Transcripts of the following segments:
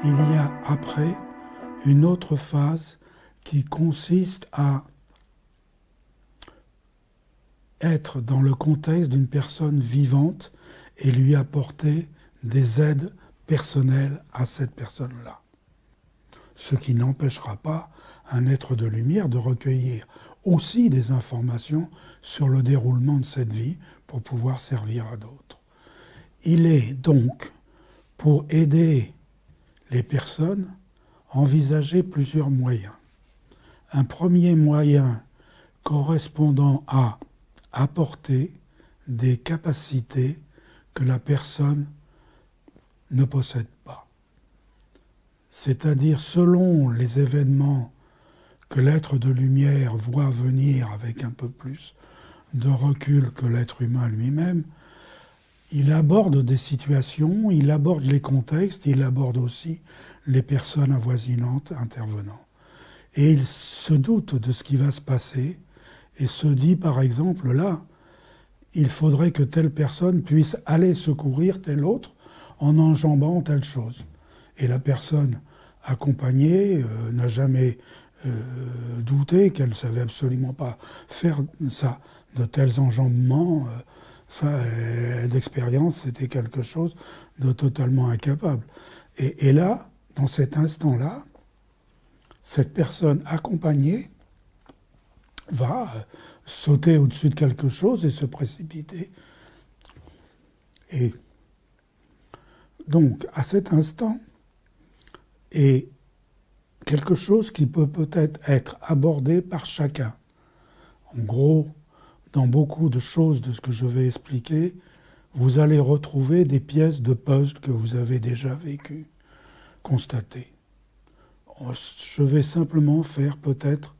il y a après une autre phase qui consiste à être dans le contexte d'une personne vivante et lui apporter des aides personnelles à cette personne-là. Ce qui n'empêchera pas un être de lumière de recueillir aussi des informations sur le déroulement de cette vie pour pouvoir servir à d'autres. Il est donc, pour aider les personnes, envisager plusieurs moyens. Un premier moyen correspondant à apporter des capacités que la personne ne possède pas. C'est-à-dire, selon les événements que l'être de lumière voit venir avec un peu plus de recul que l'être humain lui-même, il aborde des situations, il aborde les contextes, il aborde aussi les personnes avoisinantes intervenant. Et il se doute de ce qui va se passer et se dit, par exemple, là, il faudrait que telle personne puisse aller secourir telle autre en enjambant telle chose. Et la personne accompagnée n'a jamais douté qu'elle ne savait absolument pas faire ça, de tels enjambements. D'expérience, c'était quelque chose de totalement incapable. Et là, dans cet instant-là, cette personne accompagnée va sauter au-dessus de quelque chose et se précipiter. Et donc, à cet instant, est quelque chose qui peut peut-être être abordé par chacun. En gros, dans beaucoup de choses de ce que je vais expliquer, vous allez retrouver des pièces de puzzle que vous avez déjà vécues, constatées. Je vais simplement faire peut-être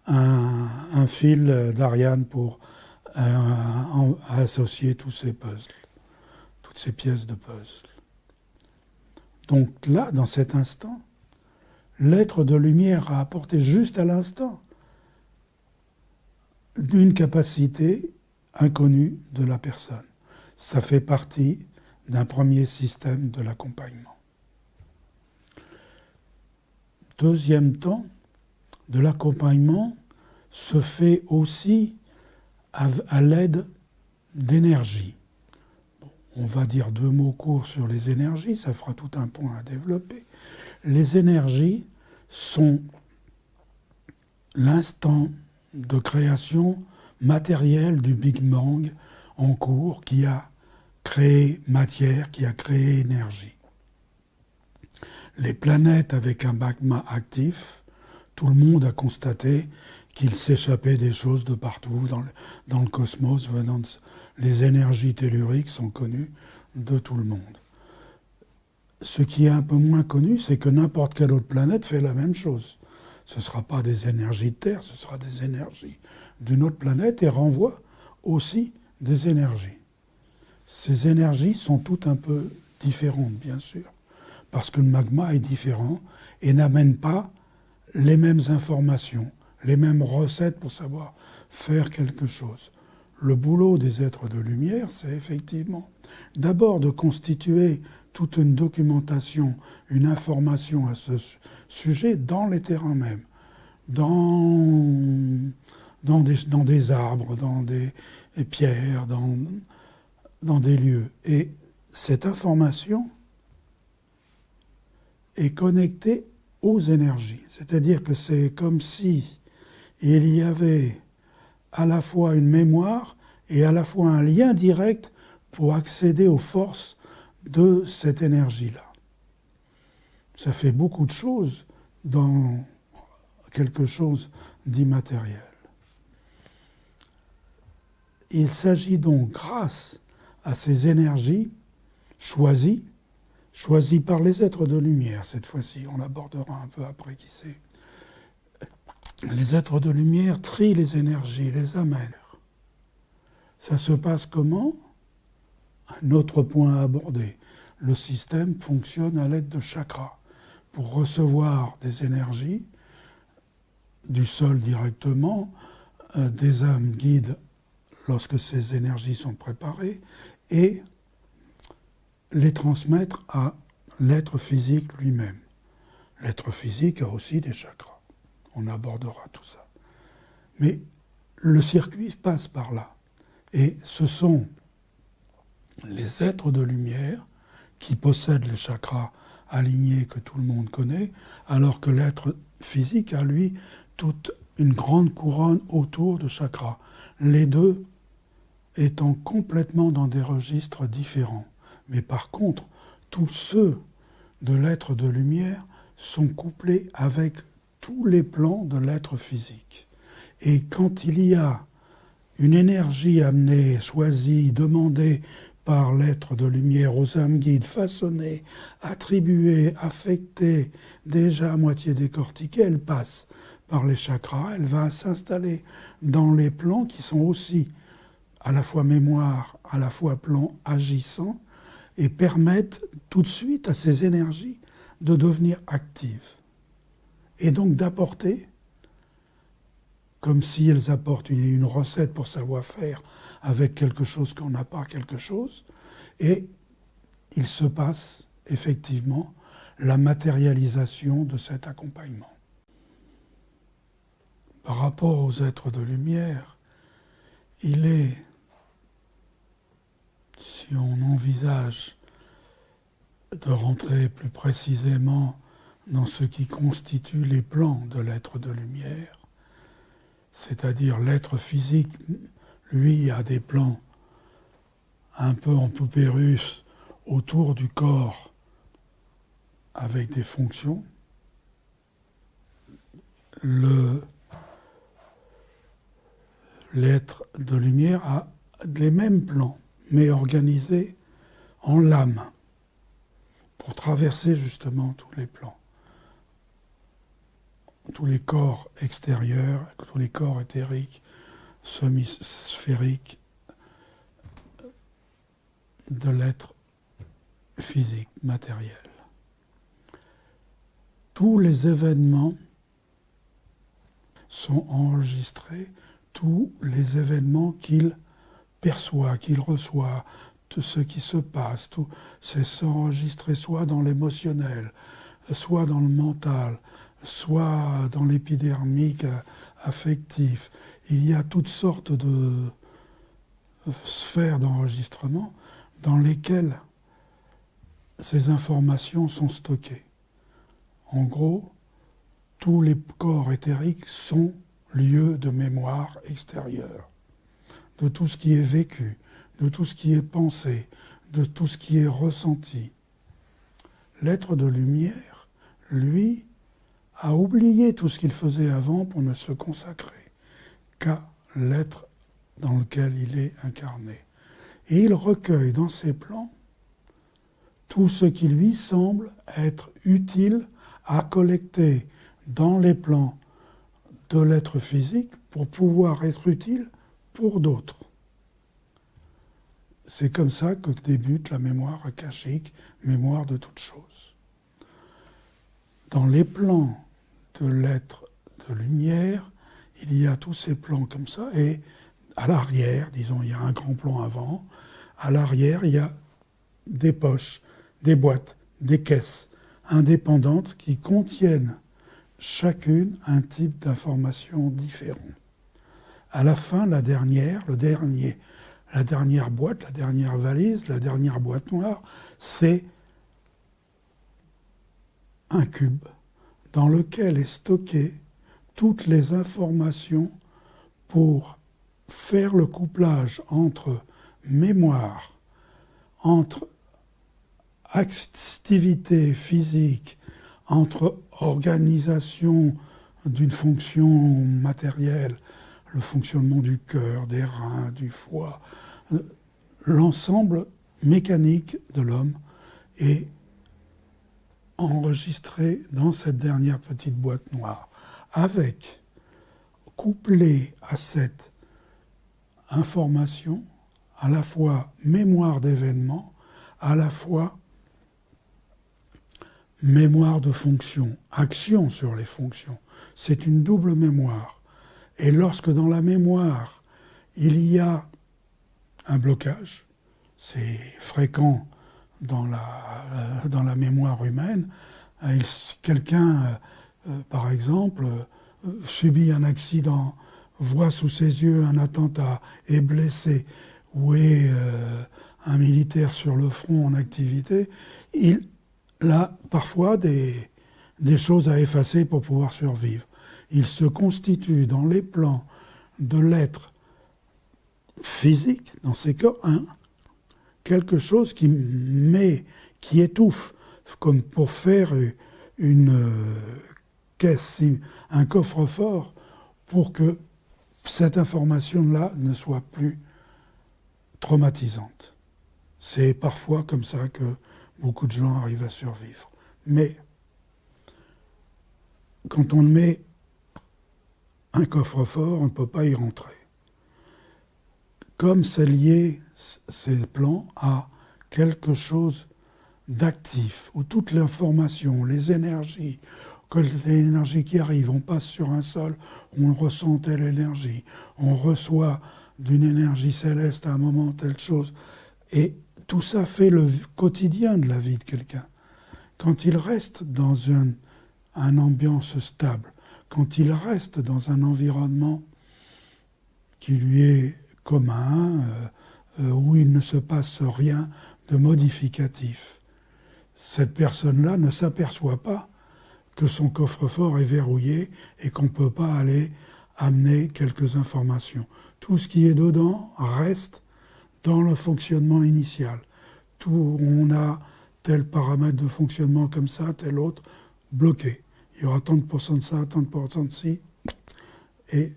un fil d'Ariane pour associer tous ces puzzles, toutes ces pièces de puzzle. Donc là, dans cet instant, l'être de lumière a apporté juste à l'instant une capacité inconnue de la personne. Ça fait partie d'un premier système de l'accompagnement. Deuxième temps, de l'accompagnement se fait aussi à l'aide d'énergie. Bon, on va dire 2 mots courts sur les énergies, ça fera tout un point à développer. Les énergies sont l'instant de création matérielle du Big Bang en cours qui a créé matière, qui a créé énergie. Les planètes avec un magma actif, tout le monde a constaté qu'il s'échappait des choses de partout dans le cosmos venant de... Les énergies telluriques sont connues de tout le monde. Ce qui est un peu moins connu, c'est que n'importe quelle autre planète fait la même chose. Ce ne sera pas des énergies de Terre, ce sera des énergies d'une autre planète et renvoie aussi des énergies. Ces énergies sont toutes un peu différentes, bien sûr, parce que le magma est différent et n'amène pas les mêmes informations, les mêmes recettes pour savoir faire quelque chose. Le boulot des êtres de lumière, c'est effectivement d'abord de constituer toute une documentation, une information à ce sujet dans les terrains mêmes, dans des arbres, dans des pierres, dans des lieux. Et cette information est connectée aux énergies. C'est-à-dire que c'est comme si il y avait à la fois une mémoire et à la fois un lien direct pour accéder aux forces de cette énergie-là. Ça fait beaucoup de choses dans quelque chose d'immatériel. Il s'agit donc, grâce à ces énergies choisies par les êtres de lumière, cette fois-ci, on l'abordera un peu après qui c'est. Les êtres de lumière trient les énergies, les amènent. Ça se passe comment ? Un autre point à aborder. Le système fonctionne à l'aide de chakras. Pour recevoir des énergies du sol directement, des âmes guides lorsque ces énergies sont préparées, et les transmettre à l'être physique lui-même. L'être physique a aussi des chakras. On abordera tout ça. Mais le circuit passe par là. Et ce sont les êtres de lumière qui possèdent les chakras alignés que tout le monde connaît, alors que l'être physique a, lui, toute une grande couronne autour de chakras. Les deux étant complètement dans des registres différents. Mais par contre, tous ceux de l'être de lumière sont couplés avec tous les plans de l'être physique. Et quand il y a une énergie amenée, choisie, demandée par l'être de lumière aux âmes guides, façonnée, attribuée, affectée, déjà à moitié décortiquée, elle passe par les chakras, elle va s'installer dans les plans qui sont aussi à la fois mémoire, à la fois plan agissant, et permettent tout de suite à ces énergies de devenir actives. Et donc d'apporter, comme si elles apportent une recette pour savoir-faire avec quelque chose qu'on n'a pas quelque chose, et il se passe effectivement la matérialisation de cet accompagnement. Par rapport aux êtres de lumière, il est, si on envisage de rentrer plus précisément dans ce qui constitue les plans de l'être de lumière, c'est-à-dire l'être physique, lui, a des plans un peu en poupée russe autour du corps avec des fonctions. L'être de lumière a les mêmes plans, mais organisés en lames, pour traverser justement tous les plans, tous les corps extérieurs, tous les corps éthériques, semi-sphériques de l'être physique, matériel. Tous les événements sont enregistrés, tous les événements qu'il perçoit, qu'il reçoit, tout ce qui se passe, tout c'est s'enregistrer soit dans l'émotionnel, soit dans le mental, soit dans l'épidermique affectif. Il y a toutes sortes de sphères d'enregistrement dans lesquelles ces informations sont stockées. En gros, tous les corps éthériques sont lieux de mémoire extérieure, de tout ce qui est vécu, de tout ce qui est pensé, de tout ce qui est ressenti. L'être de lumière, lui, a oublié tout ce qu'il faisait avant pour ne se consacrer qu'à l'être dans lequel il est incarné. Et il recueille dans ses plans tout ce qui lui semble être utile à collecter dans les plans de l'être physique pour pouvoir être utile pour d'autres. C'est comme ça que débute la mémoire akashique, mémoire de toute chose. Dans les plans de l'être de lumière, il y a tous ces plans comme ça, et à l'arrière, disons, il y a un grand plan avant, à l'arrière, il y a des poches, des boîtes, des caisses indépendantes qui contiennent chacune un type d'information différent. À la fin, la dernière boîte, la dernière valise, la dernière boîte noire, c'est un cube dans lequel est stocké toutes les informations pour faire le couplage entre mémoire, entre activité physique, entre organisation d'une fonction matérielle, le fonctionnement du cœur, des reins, du foie, l'ensemble mécanique de l'homme est enregistré dans cette dernière petite boîte noire, avec, couplé à cette information, à la fois mémoire d'événements, à la fois mémoire de fonctions, action sur les fonctions. C'est une double mémoire. Et lorsque dans la mémoire, il y a un blocage, c'est fréquent dans la mémoire humaine. Quelqu'un, par exemple, subit un accident, voit sous ses yeux un attentat, est blessé, ou est un militaire sur le front en activité, il a parfois des choses à effacer pour pouvoir survivre. Il se constitue dans les plans de l'être physique, dans ses corps, quelque chose qui étouffe, comme pour faire une caisse, un coffre-fort, pour que cette information-là ne soit plus traumatisante. C'est parfois comme ça que beaucoup de gens arrivent à survivre. Mais quand on met un coffre-fort, on ne peut pas y rentrer. Comme c'est lié, ces plans, à quelque chose d'actif, où toute l'information, les énergies, que l'énergie qui arrive, on passe sur un sol, on ressent telle énergie, on reçoit d'une énergie céleste à un moment telle chose, et tout ça fait le quotidien de la vie de quelqu'un. Quand il reste dans une ambiance stable, quand il reste dans un environnement qui lui est commun, où il ne se passe rien de modificatif, cette personne-là ne s'aperçoit pas que son coffre-fort est verrouillé et qu'on ne peut pas aller amener quelques informations. Tout ce qui est dedans reste dans le fonctionnement initial. On a tel paramètre de fonctionnement comme ça, tel autre, bloqué. Il y aura tant de pourcents de ça, tant de pourcents de ci. Et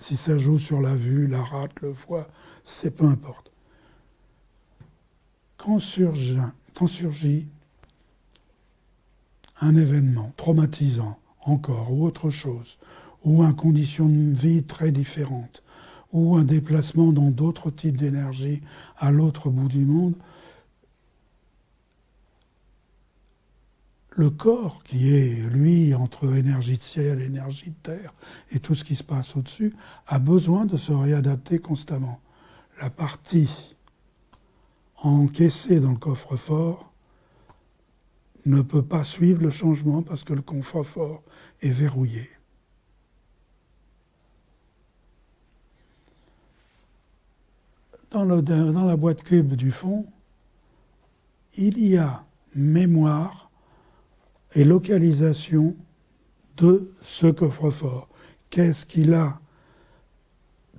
si ça joue sur la vue, la rate, le foie, c'est peu importe. Quand surgit un événement traumatisant, encore, ou autre chose, ou une condition de vie très différente, ou un déplacement dans d'autres types d'énergie à l'autre bout du monde, le corps, qui est, lui, entre énergie de ciel, énergie de terre, et tout ce qui se passe au-dessus, a besoin de se réadapter constamment. La partie encaissée dans le coffre-fort ne peut pas suivre le changement parce que le coffre-fort est verrouillé. Dans la boîte cube du fond, il y a mémoire et localisation de ce coffre-fort. Qu'est-ce qu'il a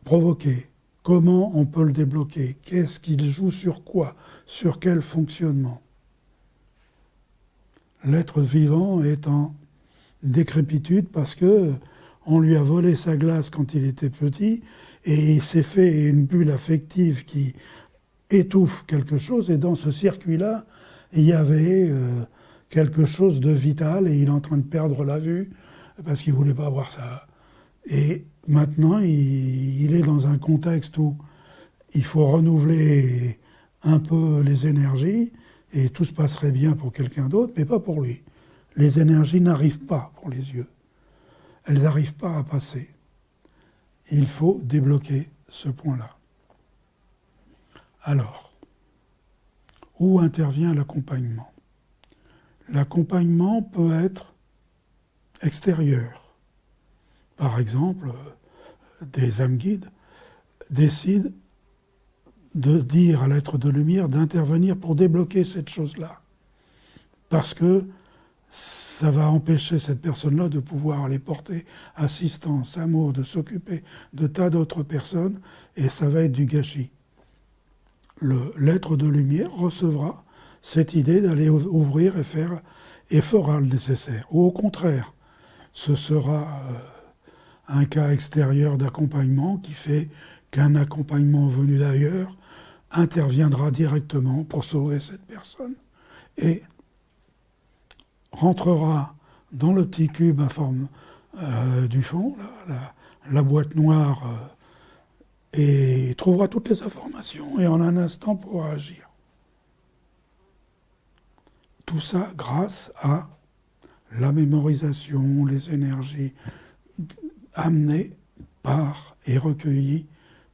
provoqué? Comment on peut le débloquer? Qu'est-ce qu'il joue sur quoi? Sur quel fonctionnement? L'être vivant est en décrépitude parce que on lui a volé sa glace quand il était petit et il s'est fait une bulle affective qui étouffe quelque chose, et dans ce circuit-là, il y avait quelque chose de vital et il est en train de perdre la vue parce qu'il ne voulait pas voir ça. Et maintenant, il est dans un contexte où il faut renouveler un peu les énergies et tout se passerait bien pour quelqu'un d'autre, mais pas pour lui. Les énergies n'arrivent pas pour les yeux. Elles n'arrivent pas à passer. Il faut débloquer ce point-là. Alors, où intervient l'accompagnement? L'accompagnement peut être extérieur. Par exemple, des âmes guides décident de dire à l'être de lumière d'intervenir pour débloquer cette chose-là. Parce que ça va empêcher cette personne-là de pouvoir aller porter assistance, amour, de s'occuper de tas d'autres personnes, et ça va être du gâchis. L'être de lumière recevra cette idée d'aller ouvrir et fera le nécessaire. Ou au contraire, ce sera un cas extérieur d'accompagnement qui fait qu'un accompagnement venu d'ailleurs interviendra directement pour sauver cette personne et rentrera dans le petit cube informe du fond, la boîte noire, et trouvera toutes les informations et en un instant pourra agir. Tout ça grâce à la mémorisation, les énergies amenées par et recueillies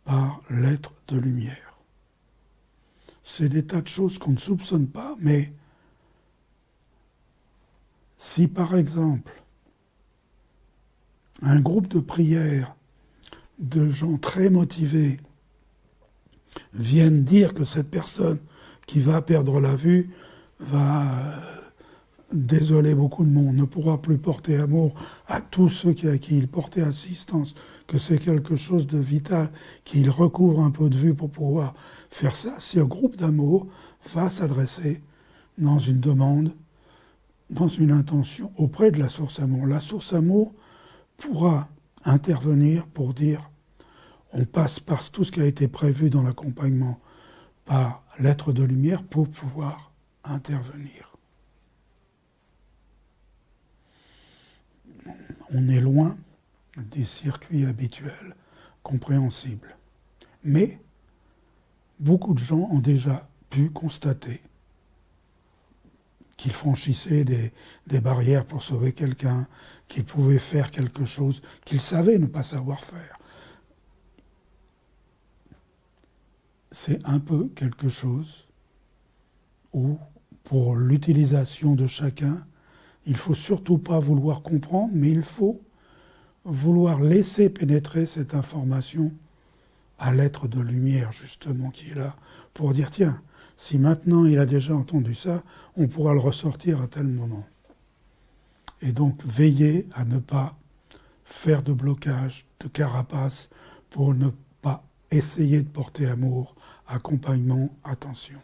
par l'être de lumière. c'est des tas de choses qu'on ne soupçonne pas, mais si par exemple un groupe de prière de gens très motivés viennent dire que cette personne qui va perdre la vue va désoler beaucoup de monde, ne pourra plus porter amour à tous ceux à qui il portait assistance, que c'est quelque chose de vital, qu'il recouvre un peu de vue pour pouvoir faire ça, si un groupe d'amour va s'adresser dans une demande, dans une intention auprès de la source amour. La source amour pourra intervenir pour dire on passe par tout ce qui a été prévu dans l'accompagnement par l'être de lumière pour pouvoir intervenir. On est loin des circuits habituels, compréhensibles. Mais beaucoup de gens ont déjà pu constater qu'ils franchissaient des barrières pour sauver quelqu'un, qu'ils pouvaient faire quelque chose qu'ils savaient ne pas savoir faire. C'est un peu quelque chose où, pour l'utilisation de chacun, il ne faut surtout pas vouloir comprendre, mais il faut vouloir laisser pénétrer cette information à l'être de lumière, justement, qui est là, pour dire, tiens, si maintenant il a déjà entendu ça, on pourra le ressortir à tel moment. Et donc, veiller à ne pas faire de blocage, de carapace, pour ne pas essayer de porter amour, accompagnement, attention.